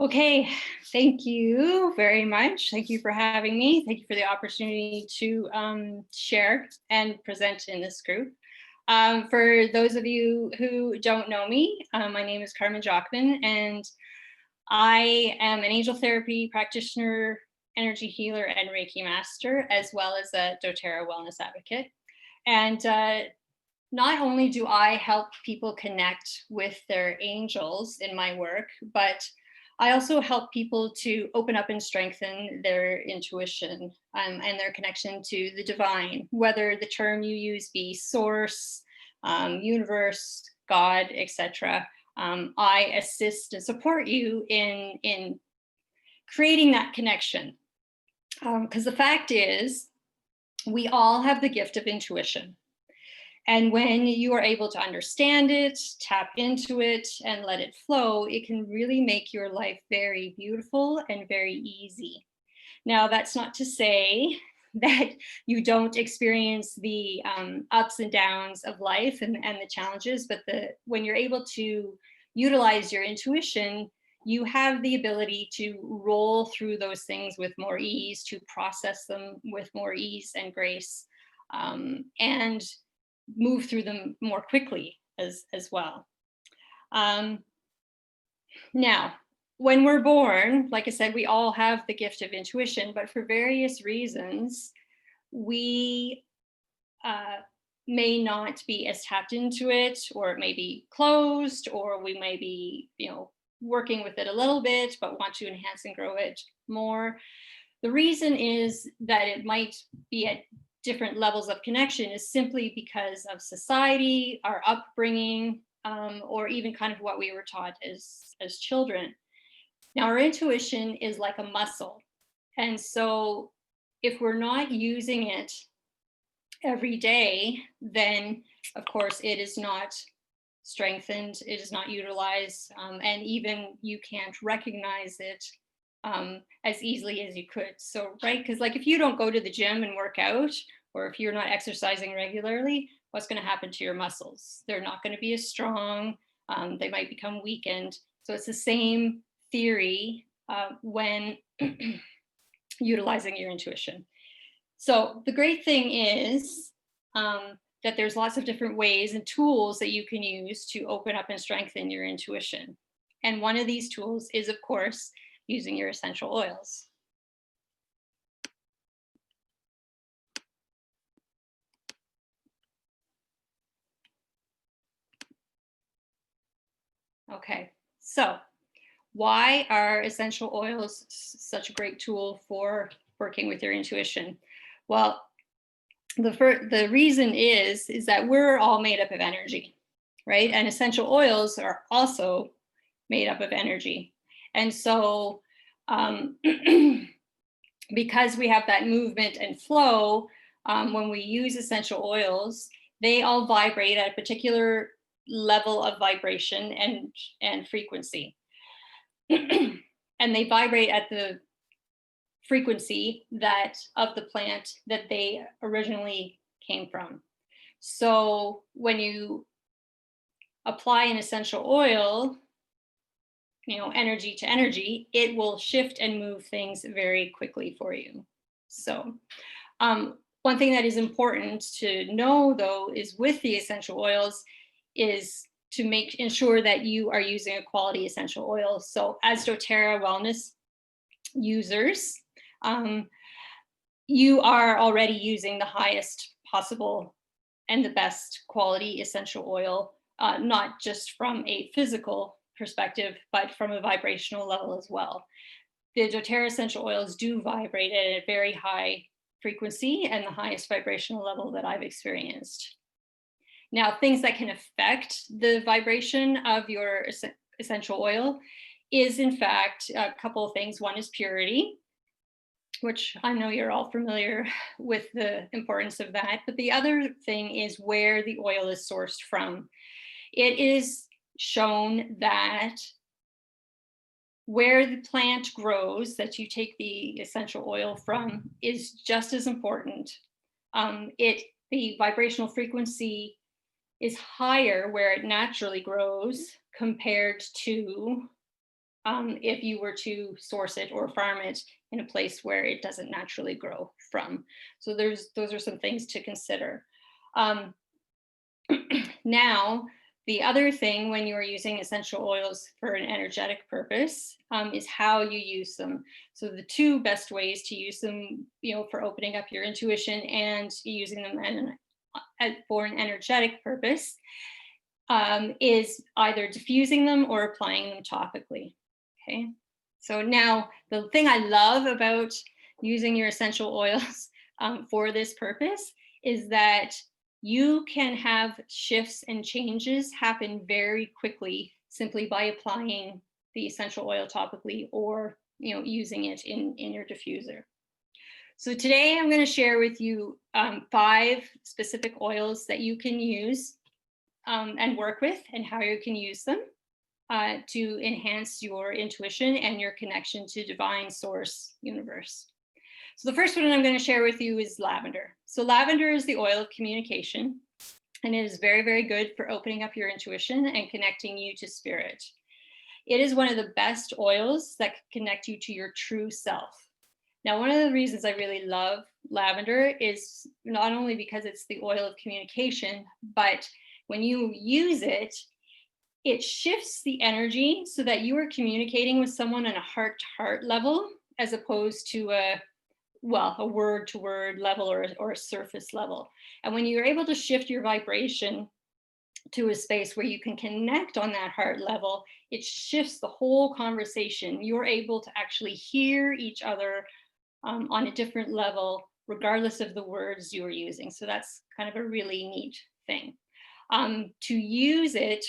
Okay, thank you very much. Thank you for having me. Thank you for the opportunity to share and present in this group. For those of you who don't know me, my name is Carmen Jockman, and I am an angel therapy practitioner, energy healer, and Reiki master, as well as a doTERRA wellness advocate. And not only do I help people connect with their angels in my work, but I also help people to open up and strengthen their intuition and their connection to the divine, whether the term you use be source, universe, God, etc. I assist and support you in creating that connection. Because the fact is, we all have the gift of intuition. And when you are able to understand it, tap into it, and let it flow, it can really make your life very beautiful and very easy. Now, that's not to say that you don't experience the ups and downs of life and the challenges, but when you're able to utilize your intuition, you have the ability to roll through those things with more ease, to process them with more ease and grace. And move through them more quickly as well. Now, when we're born, like I said, we all have the gift of intuition, but for various reasons, we may not be as tapped into it, or it may be closed, or we may be, working with it a little bit, but want to enhance and grow it more. The reason is that it might be at different levels of connection is simply because of society, our upbringing, or even kind of what we were taught as children. Now, our intuition is like a muscle. And so if we're not using it every day, then of course it is not strengthened, it is not utilized, and even you can't recognize it as easily as you could. So, right, because like if you don't go to the gym and work out, or if you're not exercising regularly, what's going to happen to your muscles? They're not going to be as strong. They might become weakened. So it's the same theory when utilizing your intuition. So the great thing is that there's lots of different ways and tools that you can use to open up and strengthen your intuition. And one of these tools is, of course, using your essential oils. Okay, so why are essential oils such a great tool for working with your intuition? Well, the reason is that we're all made up of energy, right? And essential oils are also made up of energy. And so because we have that movement and flow, when we use essential oils, they all vibrate at a particular level of vibration and frequency. And they vibrate at the frequency that of the plant that they originally came from. So when you apply an essential oil, energy to energy, it will shift and move things very quickly for you. So one thing that is important to know, though, is with the essential oils is to ensure that you are using a quality essential oil. So as doTERRA wellness users, you are already using the highest possible and the best quality essential oil, not just from a physical perspective, but from a vibrational level as well. The doTERRA essential oils do vibrate at a very high frequency and the highest vibrational level that I've experienced. Now, things that can affect the vibration of your essential oil is, in fact, a couple of things. One is purity, which I know you're all familiar with the importance of that. But the other thing is where the oil is sourced from. It is shown that where the plant grows that you take the essential oil from is just as important. The vibrational frequency is higher where it naturally grows compared to if you were to source it or farm it in a place where it doesn't naturally grow from. So those are some things to consider. Um, Now, the other thing when you are using essential oils for an energetic purpose is how you use them. So the two best ways to use them, for opening up your intuition and using them for an energetic purpose, is either diffusing them or applying them topically. Okay. So now the thing I love about using your essential oils for this purpose is that you can have shifts and changes happen very quickly simply by applying the essential oil topically or using it in your diffuser. So today I'm going to share with you 5 specific oils that you can use and work with, and how you can use them to enhance your intuition and your connection to divine source universe. So the first one I'm going to share with you is lavender. So lavender is the oil of communication, and it is very, very good for opening up your intuition and connecting you to spirit. It is one of the best oils that can connect you to your true self. Now, one of the reasons I really love lavender is not only because it's the oil of communication, but when you use it, it shifts the energy so that you are communicating with someone on a heart-to-heart level, as opposed to a word-to-word level or a surface level. And when you're able to shift your vibration to a space where you can connect on that heart level, it shifts the whole conversation. You're able to actually hear each other on a different level, regardless of the words you're using. So that's kind of a really neat thing. To use it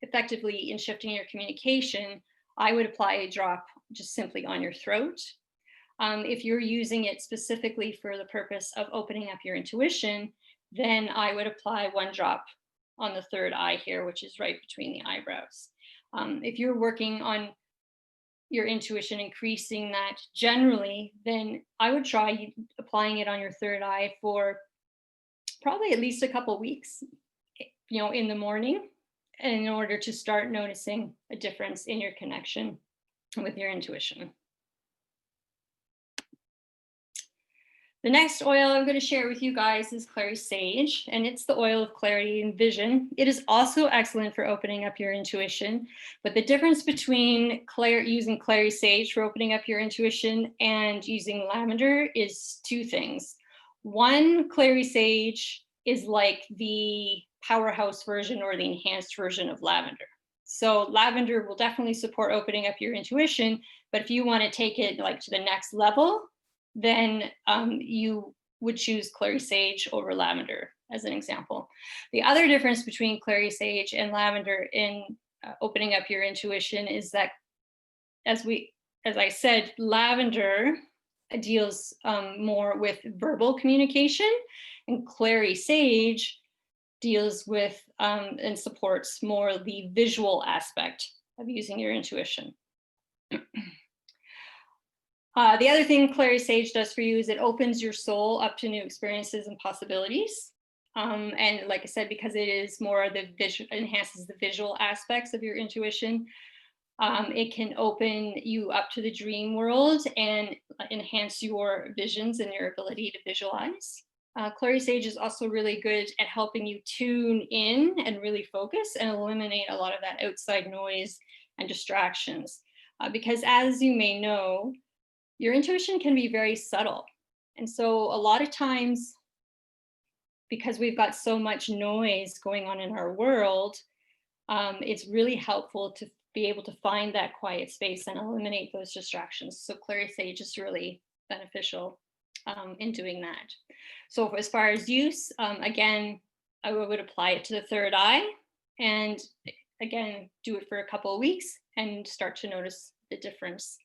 effectively in shifting your communication, I would apply a drop just simply on your throat. If you're using it specifically for the purpose of opening up your intuition, then I would apply 1 drop on the third eye here, which is right between the eyebrows. If you're working on your intuition, increasing that generally, then I would try applying it on your third eye for probably at least a couple weeks, in the morning, in order to start noticing a difference in your connection with your intuition. The next oil I'm going to share with you guys is Cary Sage, and it's the oil of clarity and vision. It is also excellent for opening up your intuition, but the difference between using Cary Sage for opening up your intuition and using lavender is 2 things. One, Cary Sage is like the powerhouse version or the enhanced version of lavender. So lavender will definitely support opening up your intuition, but if you want to take it like to the next level, then you would choose Cary Sage over lavender, as an example. The other difference between Cary Sage and lavender in opening up your intuition is that, as I said, lavender deals more with verbal communication, and Cary Sage deals with and supports more the visual aspect of using your intuition. The other thing Cary Sage does for you is it opens your soul up to new experiences and possibilities. And like I said, because it is more enhances the visual aspects of your intuition, it can open you up to the dream world and enhance your visions and your ability to visualize. Cary Sage is also really good at helping you tune in and really focus and eliminate a lot of that outside noise and distractions. Because as you may know, your intuition can be very subtle. And so a lot of times, because we've got so much noise going on in our world, it's really helpful to be able to find that quiet space and eliminate those distractions. So Cary Sage is really beneficial in doing that. So as far as use, again, I would apply it to the third eye, and again, do it for a couple of weeks and start to notice the difference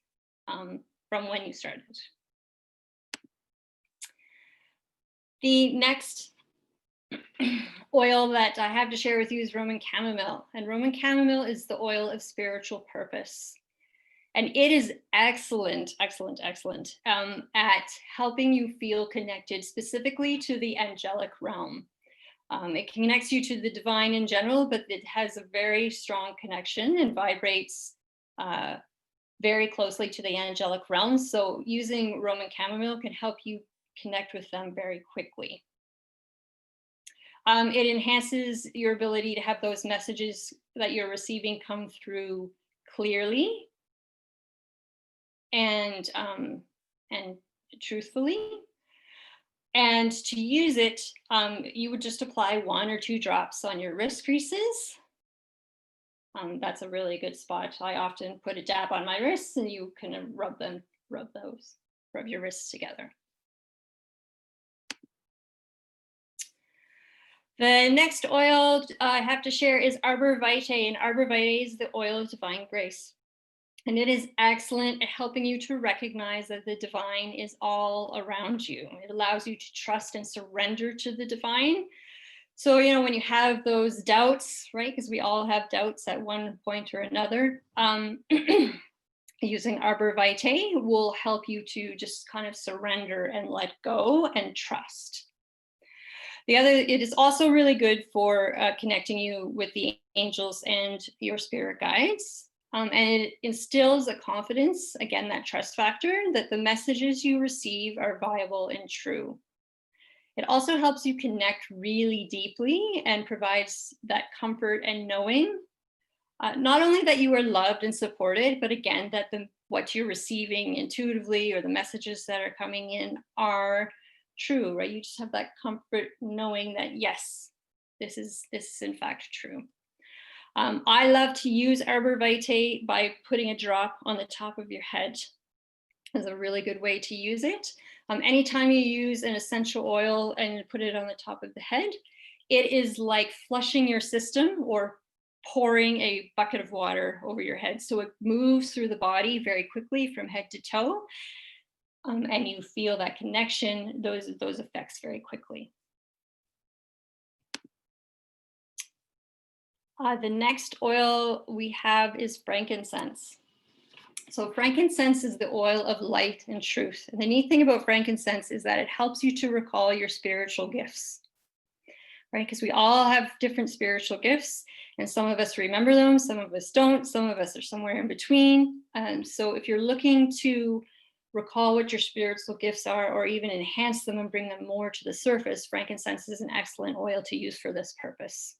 from when you started. The next oil that I have to share with you is Roman chamomile. And Roman chamomile is the oil of spiritual purpose. And it is excellent, excellent, excellent at helping you feel connected specifically to the angelic realm. It connects you to the divine in general, but it has a very strong connection and vibrates very closely to the angelic realms. So using Roman chamomile can help you connect with them very quickly. It enhances your ability to have those messages that you're receiving come through clearly and truthfully. And to use it, you would just apply 1 or 2 drops on your wrist creases. That's a really good spot. I often put a dab on my wrists, and you can rub your wrists together. The next oil I have to share is Arborvitae, and Arborvitae is the oil of divine grace. And it is excellent at helping you to recognize that the divine is all around you. It allows you to trust and surrender to the divine. So, when you have those doubts, right, because we all have doubts at one point or another, using Arborvitae will help you to just kind of surrender and let go and trust. It is also really good for connecting you with the angels and your spirit guides. And it instills a confidence, again, that trust factor, that the messages you receive are viable and true. It also helps you connect really deeply and provides that comfort and knowing, not only that you are loved and supported, but again, that what you're receiving intuitively or the messages that are coming in are true, right? You just have that comfort knowing that, yes, this is in fact true. I love to use Arborvitae by putting a drop on the top of your head. Is a really good way to use it. Anytime you use an essential oil and put it on the top of the head, it is like flushing your system or pouring a bucket of water over your head. So it moves through the body very quickly from head to toe. And you feel that connection, those effects very quickly. The next oil we have is frankincense. So frankincense is the oil of light and truth. And the neat thing about frankincense is that it helps you to recall your spiritual gifts, right? Because we all have different spiritual gifts, and some of us remember them, some of us don't, some of us are somewhere in between. So if you're looking to recall what your spiritual gifts are, or even enhance them and bring them more to the surface, frankincense is an excellent oil to use for this purpose.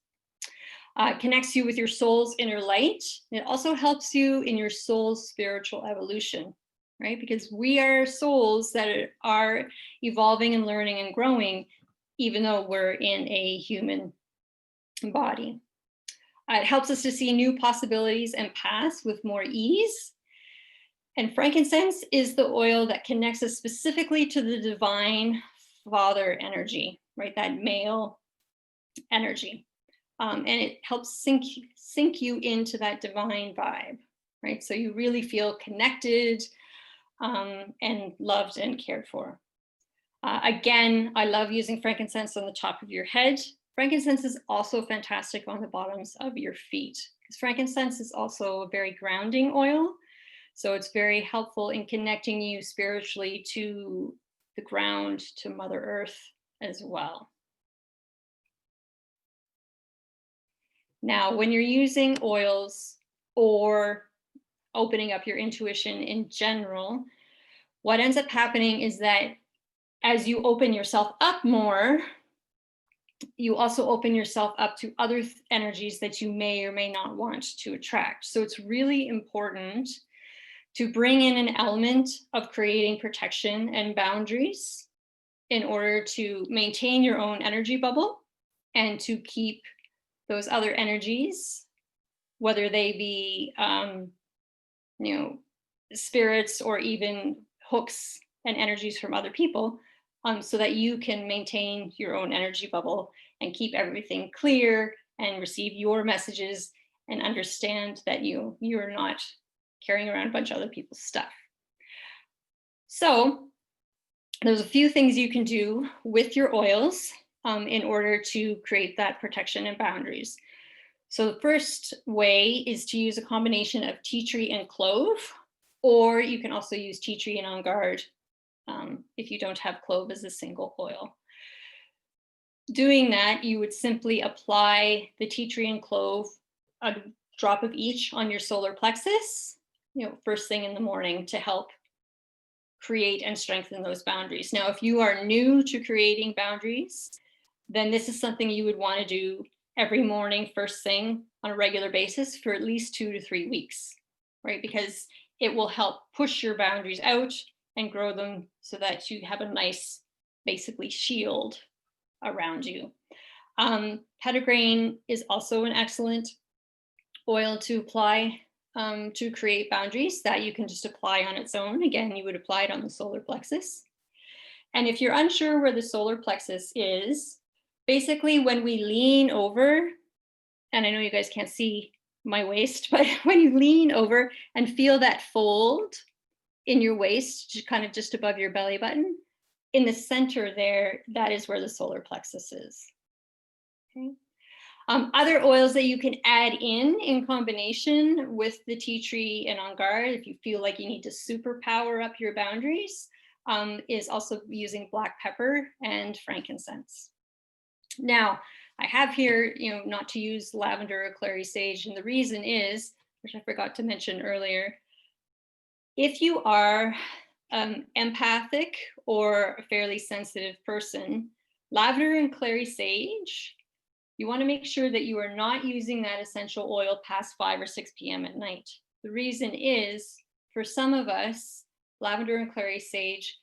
Connects you with your soul's inner light. It also helps you in your soul's spiritual evolution, right? Because we are souls that are evolving and learning and growing, even though we're in a human body. It helps us to see new possibilities and paths with more ease. And frankincense is the oil that connects us specifically to the divine father energy, right? That male energy. And it helps sink you into that divine vibe, right? So you really feel connected and loved and cared for. Again, I love using frankincense on the top of your head. Frankincense is also fantastic on the bottoms of your feet, because frankincense is also a very grounding oil. So it's very helpful in connecting you spiritually to the ground, to Mother Earth as well. Now, when you're using oils or opening up your intuition in general, what ends up happening is that as you open yourself up more, you also open yourself up to other energies that you may or may not want to attract. So it's really important to bring in an element of creating protection and boundaries in order to maintain your own energy bubble and to keep those other energies, whether they be, spirits or even hooks and energies from other people, so that you can maintain your own energy bubble and keep everything clear and receive your messages and understand that you're not carrying around a bunch of other people's stuff. So there's a few things you can do with your oils in order to create that protection and boundaries. So the first way is to use a combination of tea tree and clove, or you can also use tea tree and on guard if you don't have clove as a single oil. Doing that, you would simply apply the tea tree and clove, a drop of each on your solar plexus, first thing in the morning to help create and strengthen those boundaries. Now, if you are new to creating boundaries, then this is something you would want to do every morning, first thing on a regular basis for at least 2 to 3 weeks, right? Because it will help push your boundaries out and grow them so that you have a nice, basically, shield around you. Petitgrain is also an excellent oil to apply to create boundaries that you can just apply on its own. Again, you would apply it on the solar plexus. And if you're unsure where the solar plexus is, basically when we lean over, and I know you guys can't see my waist, but when you lean over and feel that fold in your waist, kind of just above your belly button, in the center there, that is where the solar plexus is. Okay. Other oils that you can add in combination with the tea tree and on guard, if you feel like you need to super power up your boundaries, is also using black pepper and frankincense. Now, I have here, not to use lavender or clary sage, and the reason is, which I forgot to mention earlier, if you are empathic or a fairly sensitive person, lavender and clary sage, you want to make sure that you are not using that essential oil past 5 or 6 p.m. at night. The reason is, for some of us, lavender and clary sage,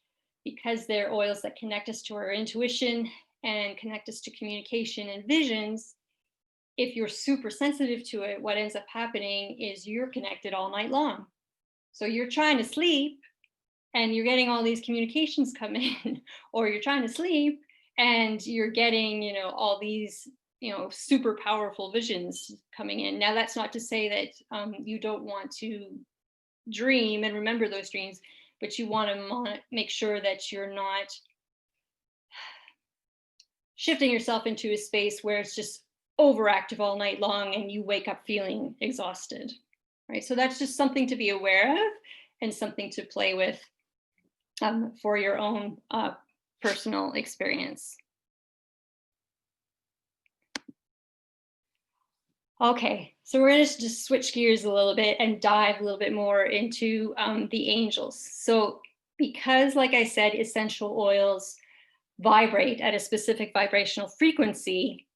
because they're oils that connect us to our intuition and connect us to communication and visions, if you're super sensitive to it, what ends up happening is you're connected all night long. So you're trying to sleep and you're getting all these communications come in, or you're trying to sleep and you're getting, all these super powerful visions coming in. Now, that's not to say that you don't want to dream and remember those dreams, but you want to make sure that you're not shifting yourself into a space where it's just overactive all night long and you wake up feeling exhausted, right? So that's just something to be aware of and something to play with for your own personal experience. Okay, so we're going to just switch gears a little bit and dive a little bit more into the angels. So because, like I said, essential oils vibrate at a specific vibrational frequency,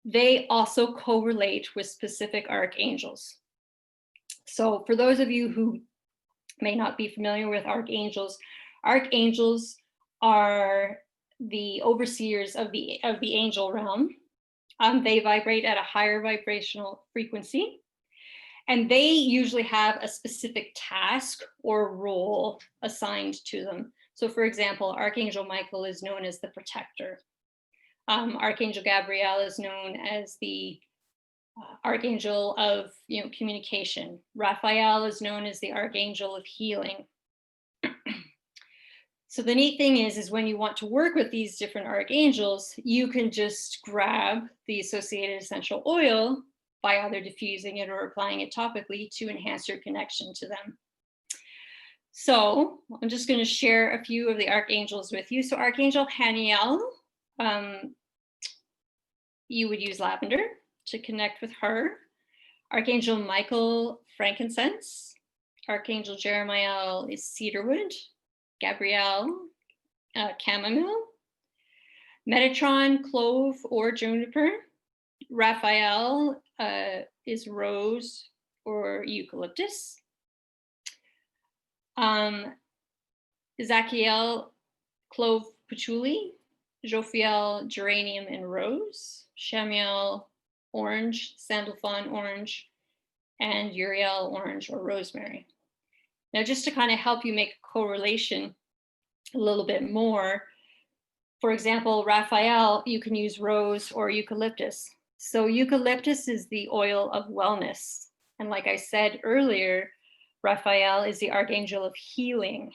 they also correlate with specific archangels. So for those of you who may not be familiar with archangels, archangels are the overseers of the angel realm. They vibrate at a higher vibrational frequency, and they usually have a specific task or role assigned to them. So for example, Archangel Michael is known as the protector. Archangel Gabriel is known as the archangel of communication. Raphael is known as the archangel of healing. So the neat thing is when you want to work with these different archangels, you can just grab the associated essential oil by either diffusing it or applying it topically to enhance your connection to them. So I'm just going to share a few of the archangels with you. So Archangel Haniel, you would use lavender to connect with her. Archangel Michael, frankincense. Archangel Jeremiel is cedarwood. Gabriel, chamomile. Metatron, clove or juniper. Raphael is rose or eucalyptus. Zachiel, clove patchouli. Jophiel, geranium and rose. Chamiel, orange, sandalphon orange. And Uriel, orange or rosemary. Now, just to kind of help you make a correlation a little bit more, for example, Raphael, you can use rose or eucalyptus. So eucalyptus is the oil of wellness. And like I said earlier, Raphael is the archangel of healing.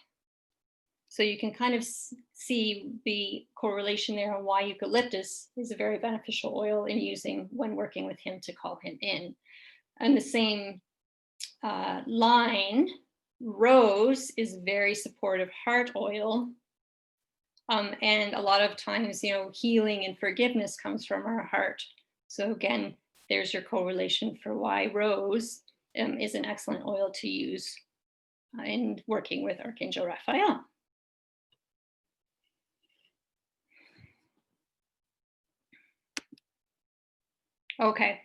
So you can kind of see the correlation there on why eucalyptus is a very beneficial oil in using when working with him to call him in. And the same line, rose is very supportive heart oil. And a lot of times, healing and forgiveness comes from our heart. So again, there's your correlation for why rose is an excellent oil to use in working with Archangel Raphael. Okay,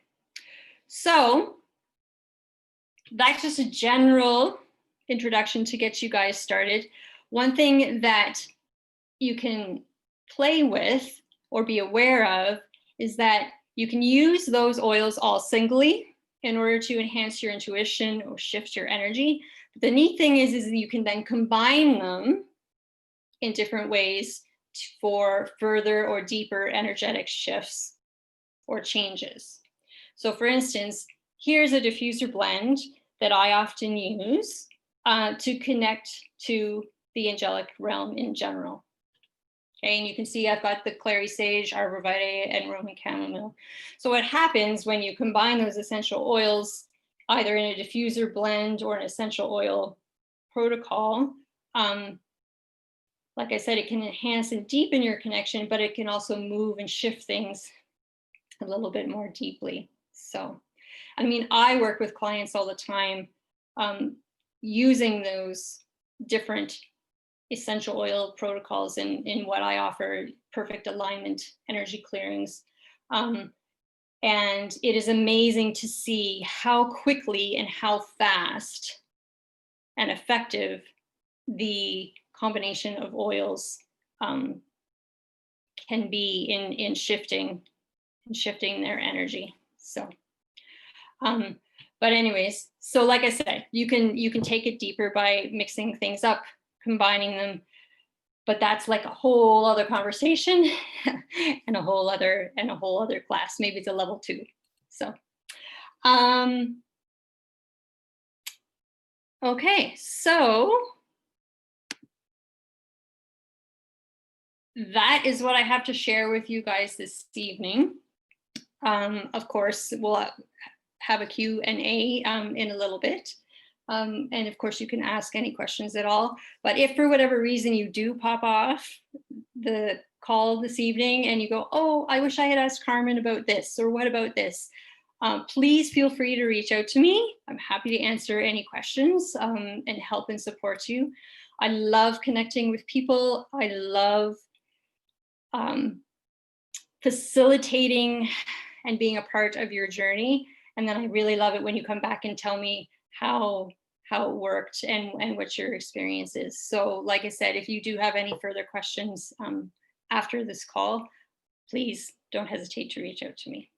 so that's just a general introduction to get you guys started. One thing that you can play with or be aware of is that you can use those oils all singly in order to enhance your intuition or shift your energy. But the neat thing is you can then combine them in different ways for further or deeper energetic shifts or changes. So for instance, here's a diffuser blend that I often use to connect to the angelic realm in general. Okay, and you can see I've got the Cary Sage, Arborvitae, and Roman Chamomile. So what happens when you combine those essential oils, either in a diffuser blend or an essential oil protocol, like I said, it can enhance and deepen your connection, but it can also move and shift things a little bit more deeply. So, I mean, I work with clients all the time using those different essential oil protocols in what I offer, perfect alignment, energy clearings. And it is amazing to see how quickly and how fast and effective the combination of oils can be in shifting their energy. So, but anyways, so like I said, you can take it deeper by mixing things up, combining them, but that's like a whole other conversation and a whole other class. Maybe it's a level 2. So, okay, so that is what I have to share with you guys this evening. Of course, we'll have a Q&A in a little bit. And of course, you can ask any questions at all. But if for whatever reason you do pop off the call this evening and you go, oh, I wish I had asked Carmen about this, or what about this? Please feel free to reach out to me. I'm happy to answer any questions and help and support you. I love connecting with people. I love facilitating and being a part of your journey. And then I really love it when you come back and tell me how it worked and what your experience is. So like I said, if you do have any further questions after this call, please don't hesitate to reach out to me.